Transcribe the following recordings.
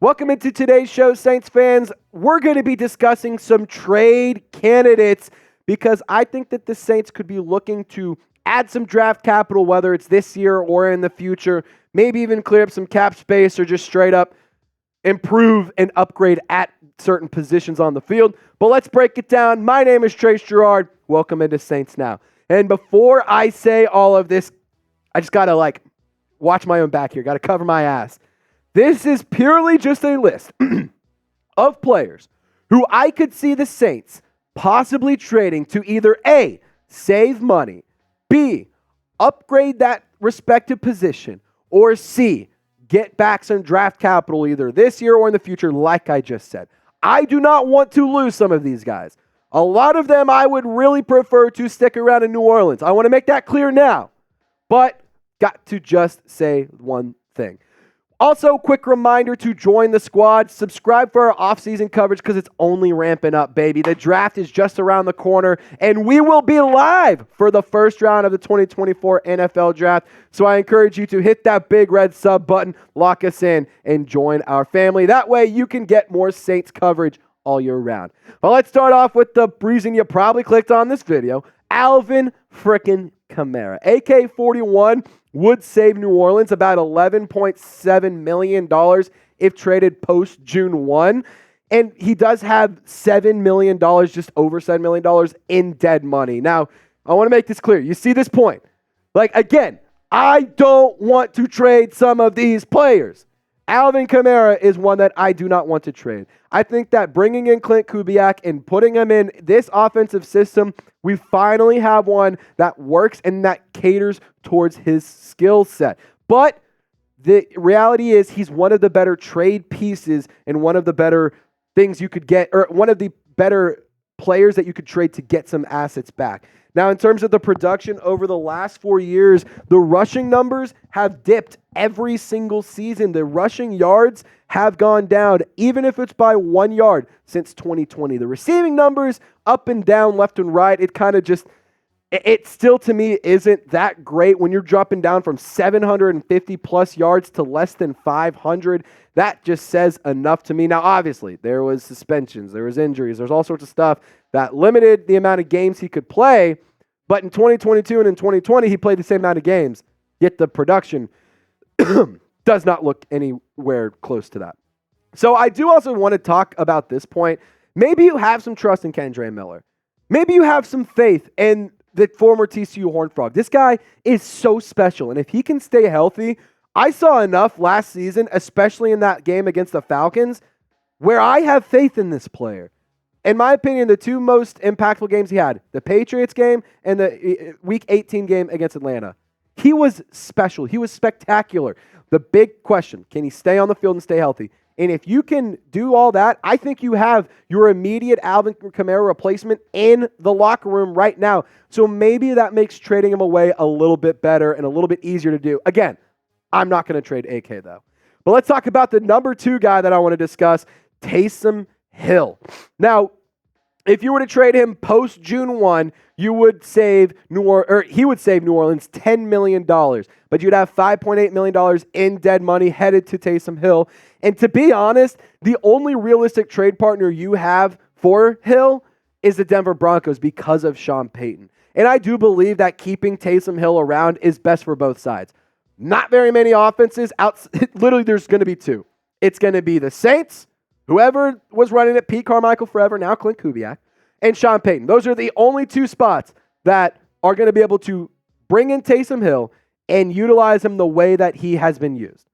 Welcome into today's show, Saints fans. We're going to be discussing some trade candidates because I think that the Saints could be looking to add some draft capital, whether it's this year or in the future, maybe even clear up some cap space or just straight up improve and upgrade at certain positions on the field. But let's break it down. My name is Trace Gerard. Welcome into Saints Now. And before I say all of this, I just got to watch my own back here. Got to cover my ass. This is purely just a list of players who I could see the Saints possibly trading to either A, save money, B, upgrade that respective position, or C, get back some draft capital either this year or in the future, like I just said. I do not want to lose some of these guys. A lot of them I would really prefer to stick around in New Orleans. I want to make that clear now, but got to just say one thing. Also, quick reminder to join the squad. Subscribe for our offseason coverage because it's only ramping up, baby. The draft is just around the corner, and we will be live for the first round of the 2024 NFL Draft. So I encourage you to hit that big red sub button, lock us in, and join our family. That way you can get more Saints coverage all year round. Well, let's start off with the reason you probably clicked on this video, Alvin frickin' Kamara. AK-41 would save New Orleans about $11.7 million if traded post June 1. And he does have $7 million, just over $7 million in dead money. Now, I want to make this clear. You see this point? Again, I don't want to trade some of these players. Alvin Kamara is one that I do not want to trade. I think that bringing in Clint Kubiak and putting him in this offensive system, we finally have one that works and that caters towards his skill set. But the reality is he's one of the better trade pieces and one of the better things you could get, or one of the better players that you could trade to get some assets back. Now, in terms of the production over the last 4 years, the rushing numbers have dipped every single season. The rushing yards have gone down, even if it's by 1 yard since 2020. The receiving numbers up and down, left and right, it kind of just, it still to me isn't that great when you're dropping down from 750 plus yards to less than 500. That just says enough to me. Now, obviously, there was suspensions, there was injuries, there's all sorts of stuff that limited the amount of games he could play. But in 2022 and in 2020, he played the same amount of games, yet the production does not look anywhere close to that. So I do also want to talk about this point. Maybe you have some trust in Kendre Miller. Maybe you have some faith in the former TCU Horned Frog. This guy is so special, and if he can stay healthy, I saw enough last season, especially in that game against the Falcons, where I have faith in this player. In my opinion, the two most impactful games he had, the Patriots game and the Week 18 game against Atlanta. He was special. He was spectacular. The big question, can he stay on the field and stay healthy? And if you can do all that, I think you have your immediate Alvin Kamara replacement in the locker room right now. So maybe that makes trading him away a little bit better and a little bit easier to do. Again, I'm not going to trade AK, though. But let's talk about the number 2 guy that I want to discuss, Taysom Hill. Now, if you were to trade him post June 1, you would save he would save New Orleans $10 million, but you'd have $5.8 million in dead money headed to Taysom Hill. And to be honest, the only realistic trade partner you have for Hill is the Denver Broncos because of Sean Payton. And I do believe that keeping Taysom Hill around is best for both sides. Not very many offenses. Literally, there's going to be 2. It's going to be the Saints, whoever was running it, Pete Carmichael forever, now Clint Kubiak, and Sean Payton. Those are the only 2 spots that are going to be able to bring in Taysom Hill and utilize him the way that he has been used.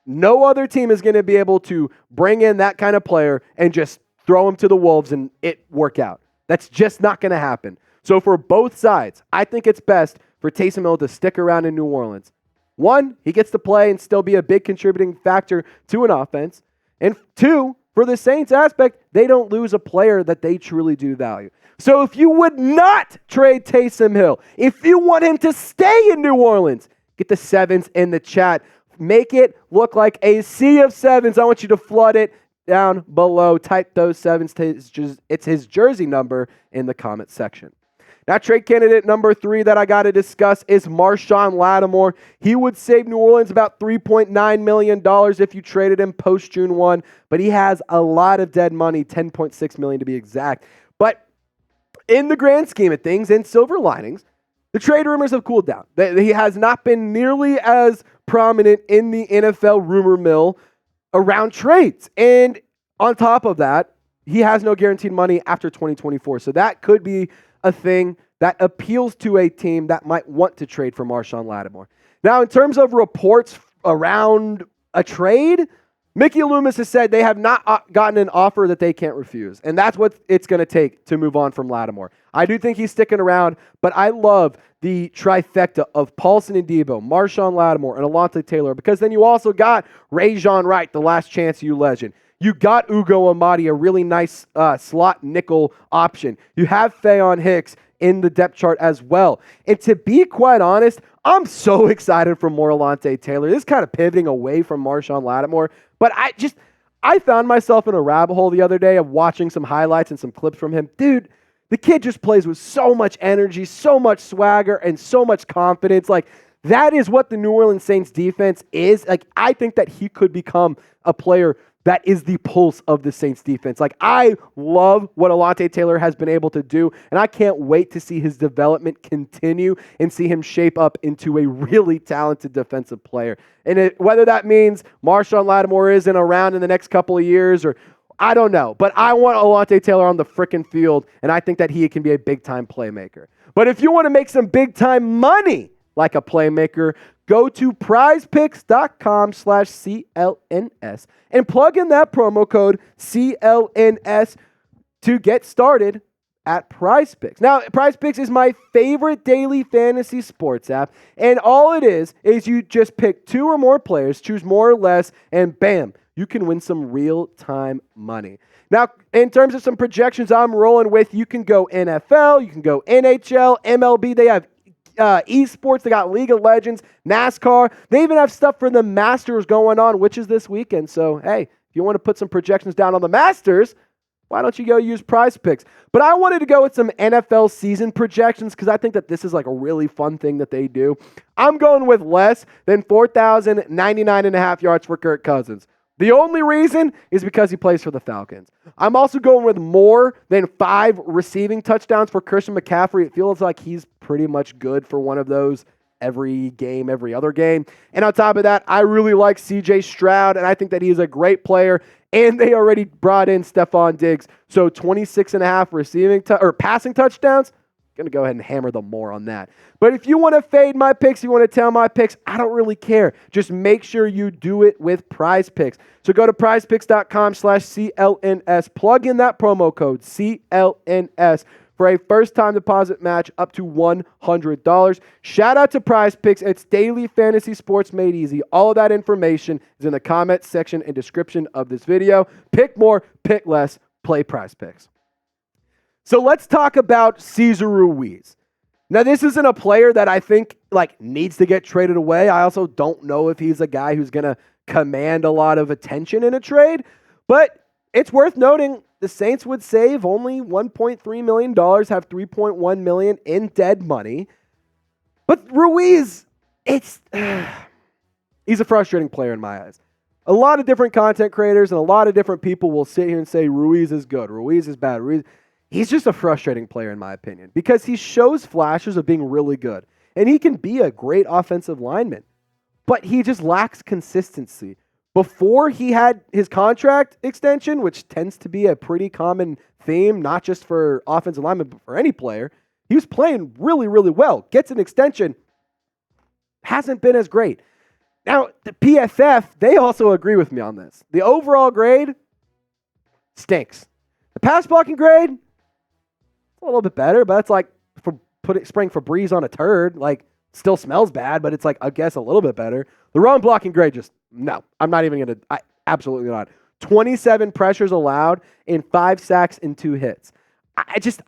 No other team is going to be able to bring in that kind of player and just throw him to the wolves and it work out. That's just not going to happen. So for both sides, I think it's best for Taysom Hill to stick around in New Orleans. 1, he gets to play and still be a big contributing factor to an offense. And 2, for the Saints aspect, they don't lose a player that they truly do value. So if you would not trade Taysom Hill, if you want him to stay in New Orleans, get the 7s in the chat. Make it look like a sea of 7s. I want you to flood it down below. Type those 7s. It's his jersey number in the comment section. Now, trade candidate number 3 that I got to discuss is Marshon Lattimore. He would save New Orleans about $3.9 million if you traded him post June 1, but he has a lot of dead money, $10.6 million to be exact. But in the grand scheme of things, in silver linings, the trade rumors have cooled down. He has not been nearly as prominent in the NFL rumor mill around trades. And on top of that, he has no guaranteed money after 2024. So that could be a thing that appeals to a team that might want to trade for Marshon Lattimore. Now, in terms of reports around a trade, Mickey Loomis has said they have not gotten an offer that they can't refuse. And that's what it's going to take to move on from Lattimore. I do think he's sticking around, but I love the trifecta of Paulson Adebo, Marshon Lattimore, and Alontae Taylor, because then you also got Rajon Wright, the last chance you legend. You got Ugo Amadi, a really nice slot nickel option. You have Faion Hicks in the depth chart as well. And to be quite honest, I'm so excited for more Alontae Taylor. This is kind of pivoting away from Marshon Lattimore, but I found myself in a rabbit hole the other day of watching some highlights and some clips from him. Dude, the kid just plays with so much energy, so much swagger, and so much confidence. Like, that is what the New Orleans Saints defense is. Like, I think that he could become a player that is the pulse of the Saints defense. Like, I love what Alontae Taylor has been able to do, and I can't wait to see his development continue and see him shape up into a really talented defensive player. And whether that means Marshon Lattimore isn't around in the next couple of years, or I don't know, but I want Alontae Taylor on the frickin' field, and I think that he can be a big-time playmaker. But if you want to make some big-time money like a playmaker, go to prizepicks.com/CLNS and plug in that promo code CLNS to get started at PrizePicks. Now, PrizePicks is my favorite daily fantasy sports app, and all it is you just pick 2 or more players, choose more or less, and bam, you can win some real-time money. Now, in terms of some projections I'm rolling with, you can go NFL, you can go NHL, MLB. They have esports, they got League of Legends, NASCAR. They even have stuff for the Masters going on, which is this weekend. So, hey, if you want to put some projections down on the Masters, why don't you go use PrizePicks? But I wanted to go with some NFL season projections because I think that this is like a really fun thing that they do. I'm going with less than 4,099.5 yards for Kirk Cousins. The only reason is because he plays for the Falcons. I'm also going with more than 5 receiving touchdowns for Christian McCaffrey. It feels like he's pretty much good for one of those every game, every other game. And on top of that, I really like CJ Stroud, and I think that he's a great player. And they already brought in Stephon Diggs. So 26.5 passing touchdowns. Going to go ahead and hammer them more on that. But if you want to fade my picks, you want to tell my picks, I don't really care. Just make sure you do it with PrizePicks. So go to prizepicks.com/CLNS. Plug in that promo code CLNS for a first-time deposit match up to $100. Shout out to PrizePicks. It's daily fantasy sports made easy. All of that information is in the comment section and description of this video. Pick more, pick less, play PrizePicks. So let's talk about Cesar Ruiz. Now, this isn't a player that I think needs to get traded away. I also don't know if he's a guy who's going to command a lot of attention in a trade, but it's worth noting the Saints would save only $1.3 million, have $3.1 million in dead money. But Ruiz, he's a frustrating player in my eyes. A lot of different content creators and a lot of different people will sit here and say Ruiz is good, Ruiz is bad, He's just a frustrating player, in my opinion, because he shows flashes of being really good. And he can be a great offensive lineman, but he just lacks consistency. Before he had his contract extension, which tends to be a pretty common theme, not just for offensive linemen, but for any player, he was playing really, really well. Gets an extension, hasn't been as great. Now, the PFF, they also agree with me on this. The overall grade stinks. The pass blocking grade, a little bit better, but it's like spraying Febreze on a turd. Still smells bad, but it's I guess a little bit better. The run blocking grade, no. I'm not even going to, absolutely not. 27 pressures allowed and 5 sacks and 2 hits.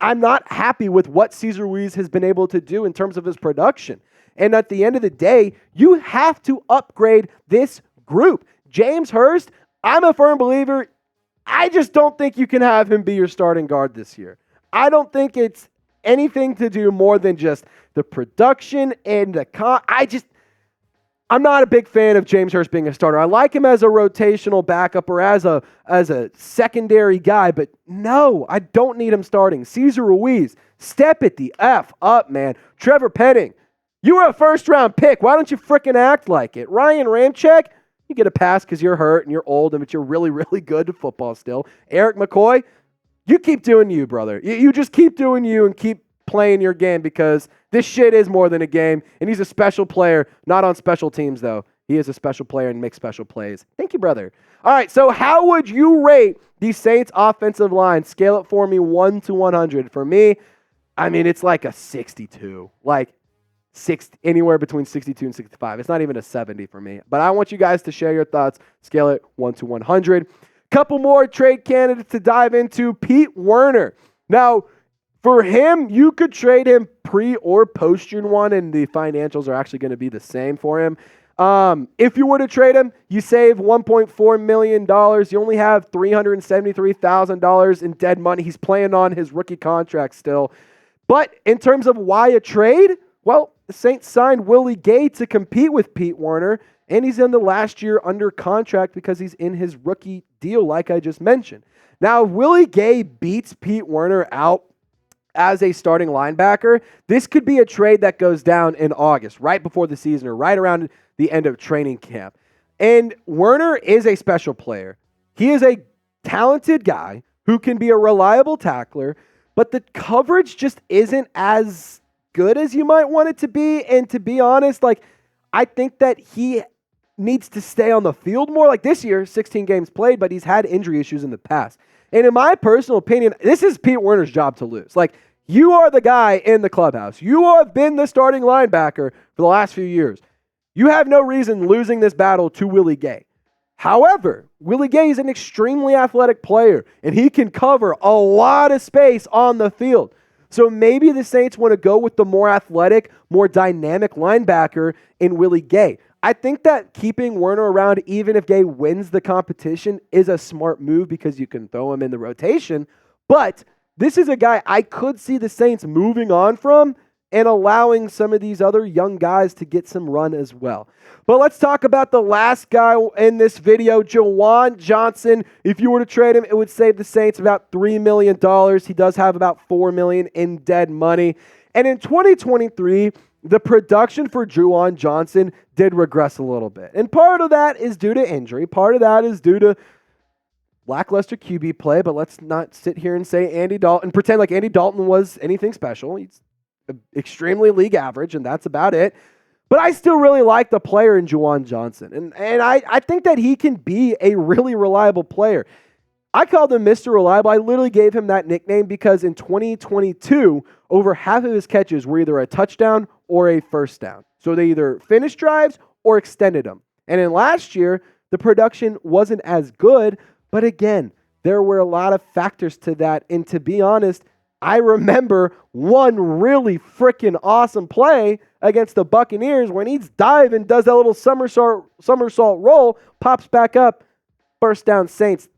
I'm not happy with what Cesar Ruiz has been able to do in terms of his production. And at the end of the day, you have to upgrade this group. James Hurst, I'm a firm believer. I just don't think you can have him be your starting guard this year. I don't think it's anything to do more than just the production and the I'm not a big fan of James Hurst being a starter. I like him as a rotational backup or as a secondary guy, but no, I don't need him starting. Cesar Ruiz, step it the F up, man. Trevor Penning, you were a first-round pick. Why don't you freaking act like it? Ryan Ramczyk, you get a pass because you're hurt and you're old, but you're really, really good at football still. Eric McCoy, you keep doing you, brother. You just keep doing you and keep playing your game because this shit is more than a game, and he's a special player, not on special teams, though. He is a special player and makes special plays. Thank you, brother. All right, so how would you rate the Saints offensive line? Scale it for me 1 to 100. For me, I mean, it's like a 62. Like, anywhere between 62 and 65. It's not even a 70 for me. But I want you guys to share your thoughts. Scale it 1 to 100. Couple more trade candidates to dive into. Pete Werner. Now, for him, you could trade him pre or post June 1, and the financials are actually going to be the same for him. If you were to trade him, you save $1.4 million. You only have $373,000 in dead money. He's playing on his rookie contract still. But in terms of why a trade, well, the Saints signed Willie Gay to compete with Pete Werner, and he's in the last year under contract because he's in his rookie deal, like I just mentioned. Now, if Willie Gay beats Pete Werner out as a starting linebacker, this could be a trade that goes down in August, right before the season or right around the end of training camp. And Werner is a special player. He is a talented guy who can be a reliable tackler, but the coverage just isn't as good as you might want it to be. And to be honest, I think that he needs to stay on the field more. Like this year, 16 games played, but he's had injury issues in the past. And in my personal opinion, this is Pete Werner's job to lose. You are the guy in the clubhouse. You have been the starting linebacker for the last few years. You have no reason losing this battle to Willie Gay. However, Willie Gay is an extremely athletic player, and he can cover a lot of space on the field. So maybe the Saints want to go with the more athletic, more dynamic linebacker in Willie Gay. I think that keeping Werner around, even if Gay wins the competition, is a smart move because you can throw him in the rotation. But this is a guy I could see the Saints moving on from and allowing some of these other young guys to get some run as well. But let's talk about the last guy in this video, Juwan Johnson. If you were to trade him, it would save the Saints about $3 million. He does have about $4 million in dead money. And in 2023, the production for Juwan Johnson did regress a little bit. And part of that is due to injury. Part of that is due to lackluster QB play, but let's not sit here and say Andy Dalton, pretend like Andy Dalton was anything special. He's extremely league average, and that's about it. But I still really like the player in Juwan Johnson. And I think that he can be a really reliable player. I called him Mr. Reliable. I literally gave him that nickname because in 2022, over half of his catches were either a touchdown or a first down. So they either finished drives or extended them. And in last year, the production wasn't as good, but again, there were a lot of factors to that. And to be honest, I remember one really freaking awesome play against the Buccaneers when he's diving, does that little somersault roll, pops back up, first down Saints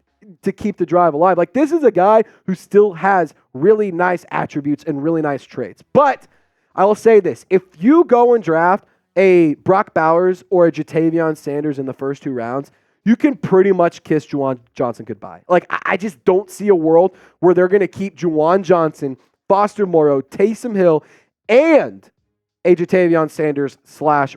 to keep the drive alive. This is a guy who still has really nice attributes and really nice traits. But I will say this, if you go and draft a Brock Bowers or a Jatavion Sanders in the first 2 rounds, you can pretty much kiss Juwan Johnson goodbye. I just don't see a world where they're going to keep Juwan Johnson, Foster Moreau, Taysom Hill, and a Jatavion Sanders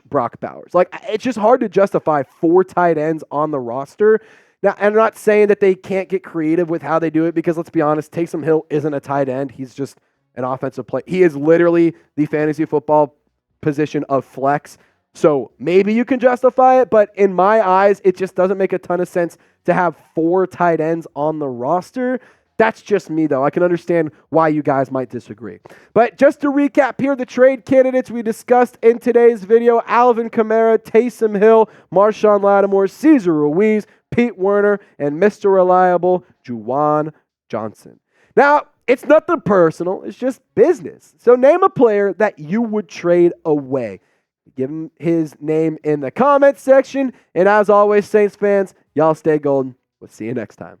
/ Brock Bowers. It's just hard to justify 4 tight ends on the roster. Now, I'm not saying that they can't get creative with how they do it because, let's be honest, Taysom Hill isn't a tight end. He's just an offensive player. He is literally the fantasy football position of flex. So maybe you can justify it, but in my eyes, it just doesn't make a ton of sense to have 4 tight ends on the roster. That's just me, though. I can understand why you guys might disagree. But just to recap here, the trade candidates we discussed in today's video: Alvin Kamara, Taysom Hill, Marshon Lattimore, Cesar Ruiz, Pete Werner, and Mr. Reliable, Juwan Johnson. Now, it's nothing personal. It's just business. So name a player that you would trade away. Give him his name in the comments section. And as always, Saints fans, y'all stay golden. We'll see you next time.